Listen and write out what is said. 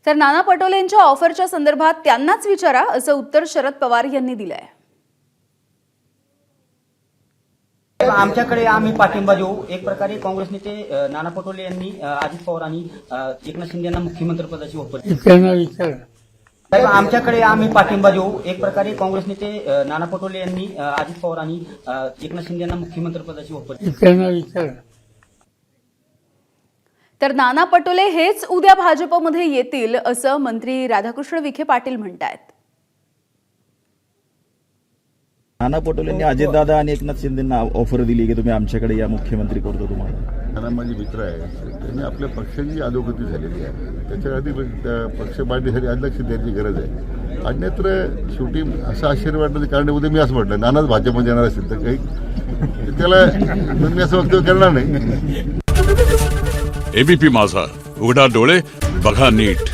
तर नाना पटोलेंच्या ऑफरच्या संदर्भात त्यांनाच विचारा असं उत्तर शरद पवार यांनी दिलंय। आमच्याकडे आम्ही पाठिंबा देऊ। एक प्रकारे काँग्रेस नेते नाना पटोले यांनी अजित पवार आणि एकनाथ शिंदे यांना मुख्यमंत्रीपदाची ऑफर दिली। आमच्याकडे आम्ही पाठिंबा देऊ। एक प्रकारे काँग्रेस नेते नाना पटोले यांनी अजित पवार आणि एकनाथ शिंदे यांना मुख्यमंत्रीपदाची ऑफर दिली। तर नाना पटोले हेच उद्या भाजपमध्ये येतील असं मंत्री राधाकृष्ण विखे पाटील म्हणतायत। नाना पटोलेंनी अजितदादा आणि एकनाथ शिंदेंना ऑफर दिली की तुम्ही आमच्याकडे या, मुख्यमंत्री करतो तुम्हाला। नाना माझे मित्र आहेत, त्यांनी आपल्या पक्षाची अधोगती झालेली आहे, त्याच्या आधी पक्ष मांडणीसाठी आज लक्ष द्यायची गरज आहे। अन्यत्र शेवटी असं आश्चर्य वाटण्याचं कारण उद्या मी असं म्हटलं नानाच भाजपमध्ये येणार असेल तर काही त्याला मी असं वक्तव्य करणार नाही। एबीपी माझा, उघडा डोळे बघा नीट।